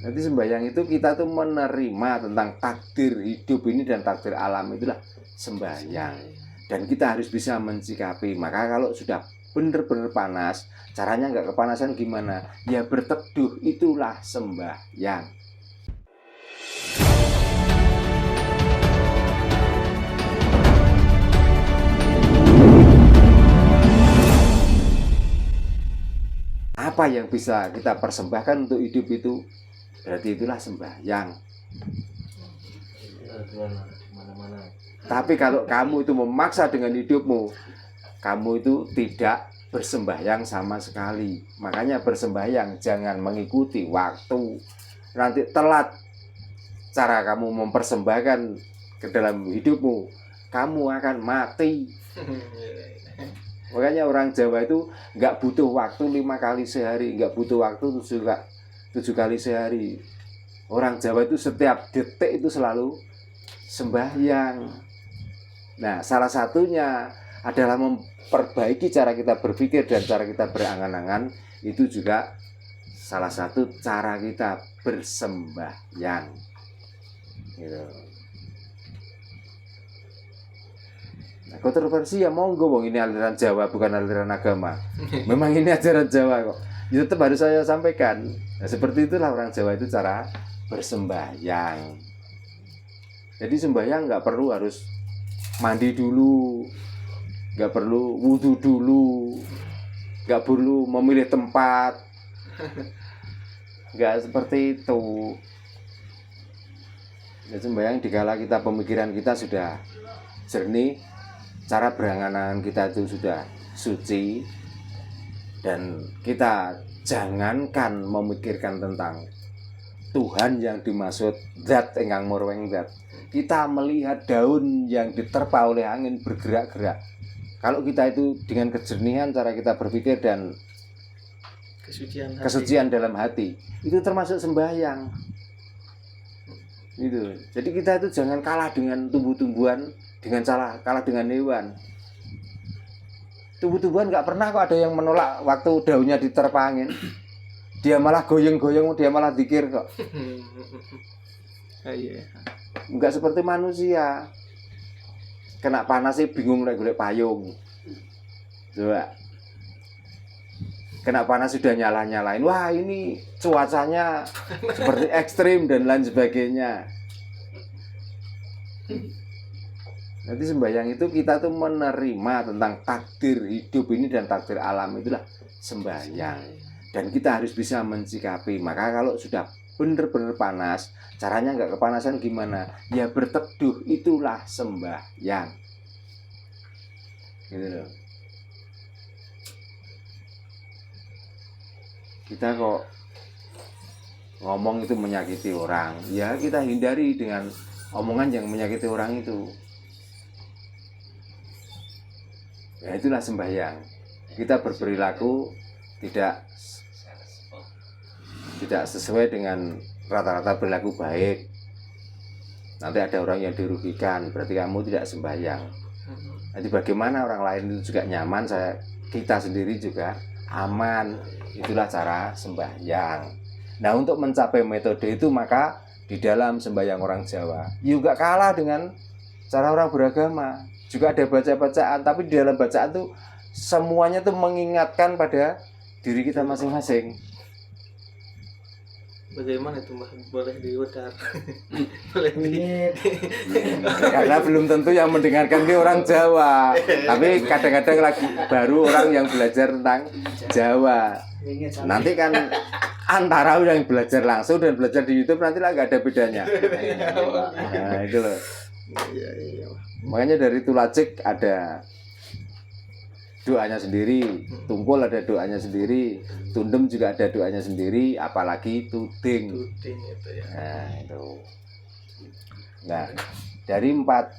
Nanti sembahyang itu kita tuh menerima tentang takdir hidup ini dan takdir alam, itulah sembahyang. Dan kita harus bisa mensikapi. Maka kalau sudah benar-benar panas, caranya nggak kepanasan gimana? Ya berteduh, itulah sembahyang. Apa yang bisa kita persembahkan untuk hidup itu, berarti itulah sembahyang. Tapi kalau kamu itu memaksa dengan hidupmu, kamu itu tidak bersembahyang sama sekali. Makanya bersembahyang jangan mengikuti waktu. Nanti telat cara kamu mempersembahkan ke dalam hidupmu, kamu akan mati. Makanya orang Jawa itu nggak butuh waktu 5 kali sehari, nggak butuh waktu 7 kali sehari. Orang Jawa itu setiap detik itu selalu sembahyang. Nah, salah satunya adalah memperbaiki cara kita berpikir dan cara kita berangan-angan. Itu juga salah satu cara kita bersembahyang. Gitu. Nah, kontroversi ya monggo, wong ini aliran Jawa bukan aliran agama. Memang ini ajaran Jawa kok. Ya tetap harus saya sampaikan. Nah, seperti itulah orang Jawa itu cara bersembahyang. Jadi sembahyang nggak perlu harus mandi dulu, nggak perlu wudhu dulu, nggak perlu memilih tempat, nggak seperti itu. Ya, sembahyang dikala kita pemikiran kita sudah jernih, cara berangan-angan kita itu sudah suci, dan kita jangankan memikirkan tentang Tuhan yang dimaksud zat ingkang murweng zat. Kita melihat daun yang diterpa oleh angin bergerak-gerak. Kalau kita itu dengan kejernihan cara kita berpikir dan kesucian dalam hati, itu termasuk sembahyang. Gitu. Jadi kita itu jangan kalah dengan tumbuh-tumbuhan, dengan kalah dengan hewan. Tumbuh-tumbuhan nggak pernah kok ada yang menolak waktu daunnya diterpa angin. Dia malah goyang-goyang, dia malah zikir kok. Nggak seperti manusia. Kena panas sih bingung lagi golek payung. Coba. Kena panas sudah nyala-nyalain. Wah, ini cuacanya seperti ekstrim dan lain sebagainya. Nanti sembahyang itu kita tuh menerima tentang takdir hidup ini dan takdir alam, itulah sembahyang. Dan kita harus bisa mensikapi. Maka kalau sudah benar-benar panas, caranya nggak kepanasan gimana? Ya berteduh, itulah sembahyang. Gitu loh. Kita kok ngomong itu menyakiti orang, ya kita hindari dengan omongan yang menyakiti orang itu. Ya itulah sembahyang. Kita berperilaku tidak sesuai dengan rata-rata berlaku baik. Nanti ada orang yang dirugikan, berarti kamu tidak sembahyang. Nanti bagaimana orang lain itu juga nyaman, kita sendiri juga aman. Itulah cara sembahyang. Nah, untuk mencapai metode itu, maka di dalam sembahyang orang Jawa juga kalah dengan cara orang beragama. Juga ada baca-bacaan, tapi di dalam bacaan tuh semuanya tuh mengingatkan pada diri kita masing-masing. Bagaimana itu Mbah? Boleh diutar? Boleh Karena belum tentu yang mendengarkan ini orang Jawa. Tapi kadang-kadang lagi baru orang yang belajar tentang Jawa. Nanti kan antara yang belajar langsung dan belajar di YouTube nanti lah nggak ada bedanya. Nah itu loh. Makanya dari Tulacik ada doanya sendiri, Tungkul ada doanya sendiri, Tundem juga ada doanya sendiri, apalagi Tuding. Tuding itu ya. Nah itu. Nah dari empat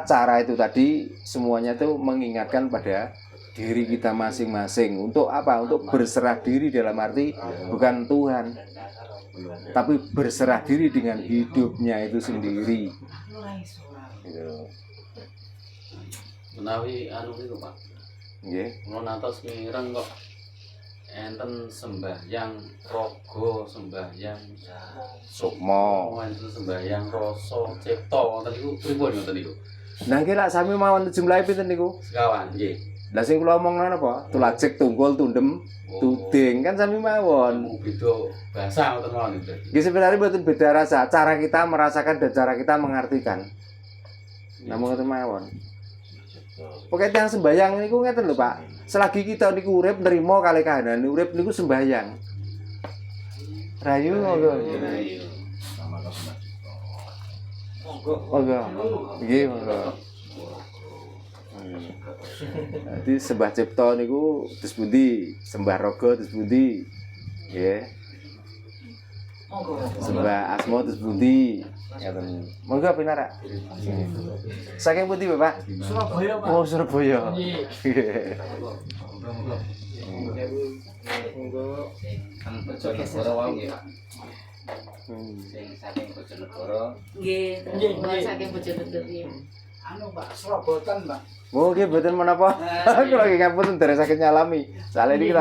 cara itu tadi semuanya tuh mengingatkan pada diri kita masing-masing. Untuk apa? Untuk berserah diri, dalam arti bukan Tuhan, tapi berserah diri dengan hidupnya itu sendiri. Gitu. Menawi anu niku Pak. Nggih. Kula nantos mireng kok enten sembahyang raga, sembahyang Sukma. enten sembahyang rasa cipta wonten niku pripun ngoten niku? Nah iki lak sami mawon jumlahe pinten niku? Sekawan nggih. Lah sing kula omongno napa? Tulajek, tunggul, tundem, tuding kan sami mawon. Beda bahasa ngoten mawon itu. Iki sebenarnya mboten beda rasa, cara kita merasakan dan cara kita mengartikan. Namun ngoten mawon. Pokoke tiyang sembahyang niku ngeten lho, Pak. Selagi kita niku urip nrimo kalih kahanan, urip niku sembahyang. Rayu monggo. Monggo. Nggih, monggo. Jadi sembah cipta niku terus pundi, sembah raga terus pundi. Nggih. Sembah asma terus pundi. Ngaten. Monggo pinarak. Saking pundi, Bapak? Surabaya, Pak. Oh, Surabaya. Monggo. Kan Bojonegoro wae nggih, Pak. Sing saking Bojonegoro. Nggih, Nggih. saking Bojonegoro. Anu, Pak, Surabotan, Pak. Oh, nggih mboten menapa. Kula nggih ngapunten derek saged nyalami. Soale iki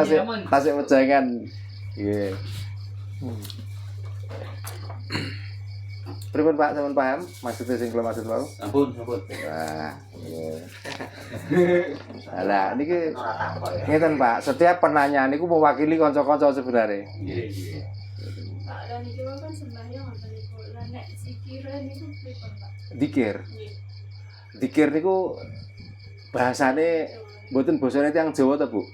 tasik wejangan. Nggih. Pripun Pak, sampean paham maksudnya sing kula maksud wau? Ampun, ampun. Wah, nggih. Lah niki ngeten Pak, setiap penanya niku mewakili kanca-kanca sebenarnya. Nggih, nggih. Pak, dan iki kan sembahyang ngoten niku. Lah nek zikire niku pripun, Pak? Dikir. Nggih. Dikir niku bahasane mboten basane tiyang Jawa ta, Bu?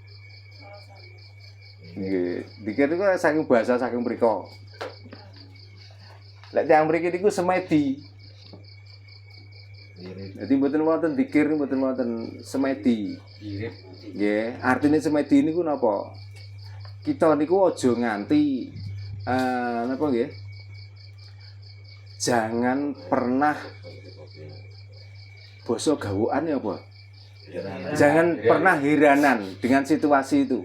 Nggih. Dikir niku saking bahasa saking mriko. Lek tiyang mriki niku semedi. Jadi mboten wonten dikir mboten wonten semedi. Irip. Nggih, artine semedi niku napa? Kita niku aja nganti napa nggih? Jangan pernah basa gawukan ya apa? Jangan pernah heranan dengan situasi itu.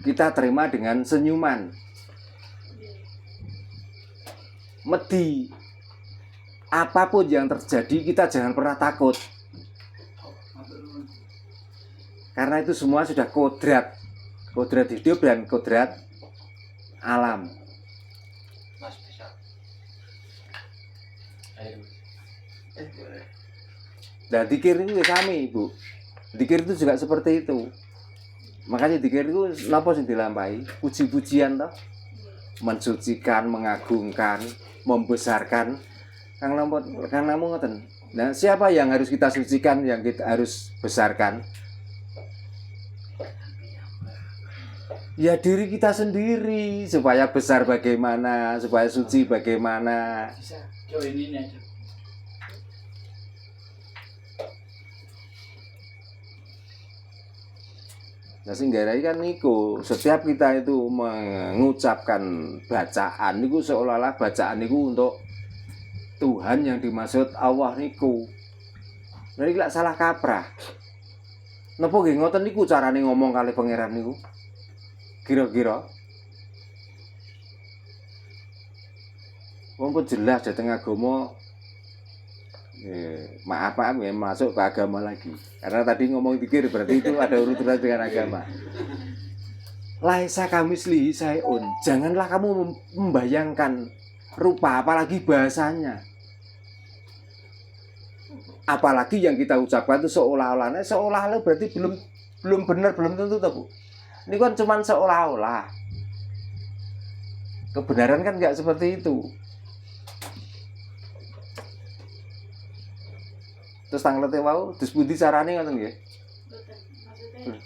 Kita terima dengan senyuman. Medi. Apapun yang terjadi kita jangan pernah takut. Karena itu semua sudah kodrat. Kodrat hidup dan kodrat alam. Mas bisa. Dan dikir itu kami, Bu. Dikir itu juga seperti itu. Makanya dikir itu napa sing dilampahi? Puji-pujian toh. Mensucikan, mengagungkan, membesarkan. Kang namun ngoten. Nah, siapa yang harus kita sucikan, yang kita harus besarkan? Ya diri kita sendiri, supaya besar bagaimana, supaya suci bagaimana. Bisa. Join ini aja. Nah singgarai kan niku, setiap kita itu mengucapkan bacaan niku seolah-olah bacaan niku untuk Tuhan yang dimaksud Allah niku. Nah iki lak salah kaprah. Napa nggih ngoten niku carane ngomong kali pangeran niku? Kira-kira wong pun jelas dateng agama maaf ya masuk ke agama lagi. Karena tadi ngomong dikir berarti itu ada urutan dengan agama. Laisa kamislihi sayun. Janganlah kamu membayangkan rupa apalagi bahasanya. Apalagi yang kita ucapkan itu seolah-olah. Seolah-olah berarti belum benar, belum tentu toh, Bu. Ini kan cuma seolah-olah. Kebenaran kan enggak seperti itu. Terus tanglet wau, terus pundi carane ngoten nggih? Betul.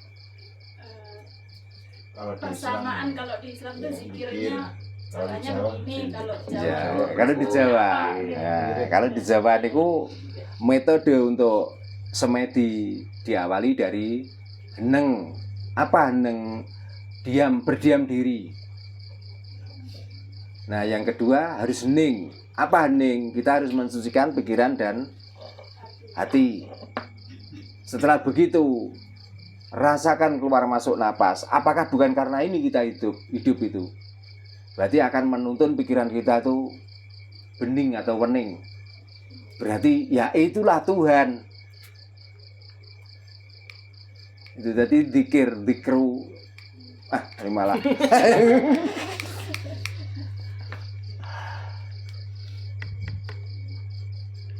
Maksudnya persamaan kalau di Islam itu zikirnya caranya begini, kalau Jawa. Kalau di Jawa. Ya, kalau di Jawa niku metode untuk semedi diawali dari heneng. Apa heneng? Berdiam diri. Nah, yang kedua harus hening. Apa hening? Kita harus mensucikan pikiran dan hati. Setelah begitu, rasakan keluar masuk napas. Apakah bukan karena ini kita hidup itu? Berarti akan menuntun pikiran kita itu bening atau wening. Berarti ya itulah Tuhan. Itu tadi dikru Ini malah.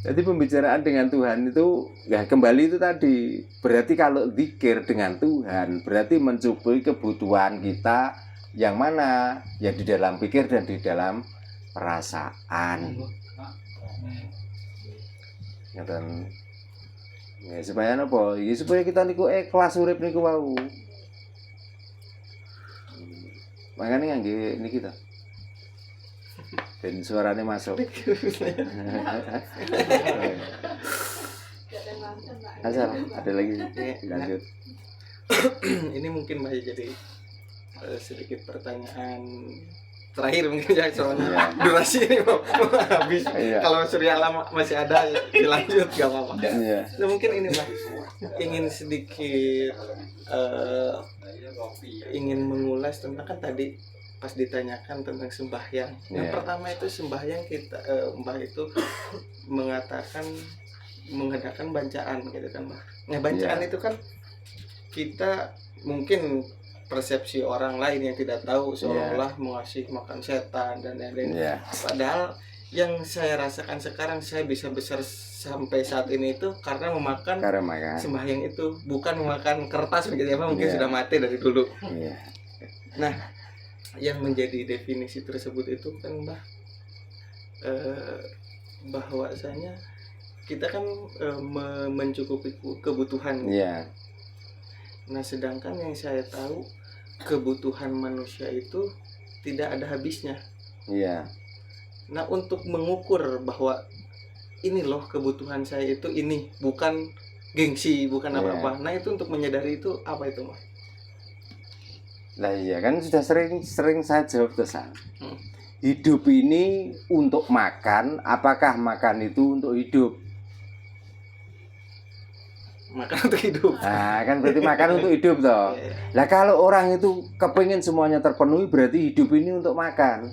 Jadi pembicaraan dengan Tuhan itu ya kembali itu tadi. Berarti kalau zikir dengan Tuhan berarti mencukupi kebutuhan kita yang mana? Ya di dalam pikir dan di dalam perasaan. Ngaten. Ya supaya apa? Ya supaya kita niku ikhlas urip niku wau. Makanya ngangge niki to. Dan suaranya masuk. Asal ada lagi lanjut. Ini mungkin masih jadi sedikit pertanyaan terakhir mungkin ya, soalnya Iya. durasi ini mau habis. Iya. Kalau Surya Alam masih ada dilanjut gak apa-apa. Iya. Nah, mungkin ini Mas ingin sedikit ingin mengulas tentang, kan tadi pas ditanyakan tentang sembahyang. Yang Iya. pertama itu sembahyang kita Mbah itu mengatakan mengadakan bancaan gitu kan Mbah. Nah, bancaan Iya. itu kan kita mungkin persepsi orang lain yang tidak tahu seolah-olah mengasih makan setan dan lain-lain. Iya. Padahal yang saya rasakan sekarang, saya bisa besar sampai saat ini itu karena memakan Karena makan. sembahyang itu, bukan memakan kertas begitu ya, mungkin Iya. sudah mati dari dulu. Iya. Nah, yang menjadi definisi tersebut itu kan Mbah, bahwasanya kita kan mencukupi kebutuhan. Iya. Nah, sedangkan yang saya tahu kebutuhan manusia itu tidak ada habisnya. Iya. Nah, untuk mengukur bahwa ini loh kebutuhan saya itu ini, bukan gengsi, bukan Iya. apa-apa. Nah, itu untuk menyadari itu apa itu Mas? Lah iya kan sudah sering saya jawab pesan. Hmm. Hidup ini untuk makan, apakah makan itu untuk hidup? Makan untuk hidup. Nah, kan berarti makan untuk hidup toh. Lah kalau orang itu kepingin semuanya terpenuhi berarti hidup ini untuk makan.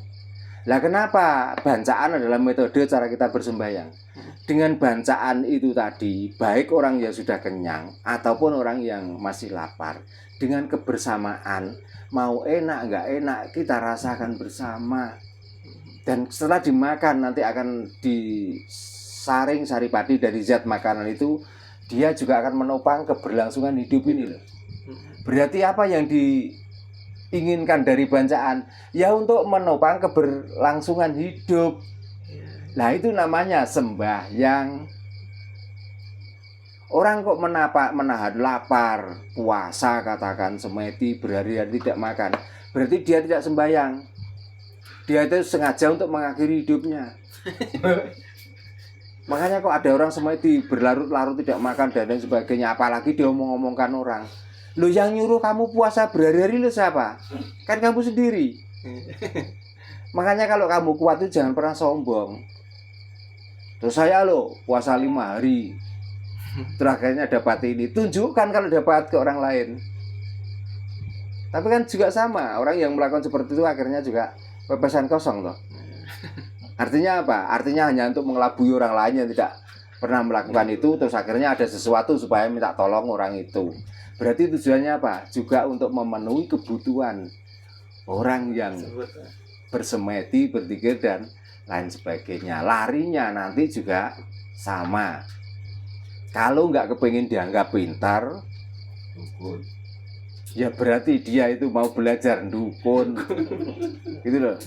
Lah kenapa? Bancaan adalah metode cara kita bersembahyang. Dengan bancaan itu tadi, baik orang yang sudah kenyang ataupun orang yang masih lapar, dengan kebersamaan, mau enak nggak enak kita rasakan bersama. Dan setelah dimakan nanti akan disaring saripati dari zat makanan itu, dia juga akan menopang keberlangsungan hidup ini loh. Berarti apa yang diinginkan dari bancaan? Ya untuk menopang keberlangsungan hidup. Nah itu namanya sembahyang. Orang kok menahan lapar, puasa katakan semedi berhari-hari tidak makan, berarti dia tidak sembahyang. Dia itu sengaja untuk mengakhiri hidupnya. Makanya kok ada orang semedi berlarut-larut tidak makan dan lain sebagainya, apalagi dia ngomong-ngomongkan orang. Lo yang nyuruh kamu puasa berhari-hari lo siapa? Kan kamu sendiri. Makanya kalau kamu kuat itu jangan pernah sombong. Terus saya lo puasa 5 hari, terakhirnya dapat ini. Tunjukkan kalau dapat ke orang lain. Tapi kan juga sama, orang yang melakukan seperti itu akhirnya juga pepesan kosong toh. Artinya apa? Artinya hanya untuk mengelabui orang lain yang tidak pernah melakukan itu, terus akhirnya ada sesuatu supaya minta tolong orang itu. Berarti tujuannya apa? Juga untuk memenuhi kebutuhan orang yang bersemedi, berzikir dan lain sebagainya. Larinya nanti juga sama. Kalau nggak kepengin dianggap pintar, ya berarti dia itu mau belajar dukun, gitu loh.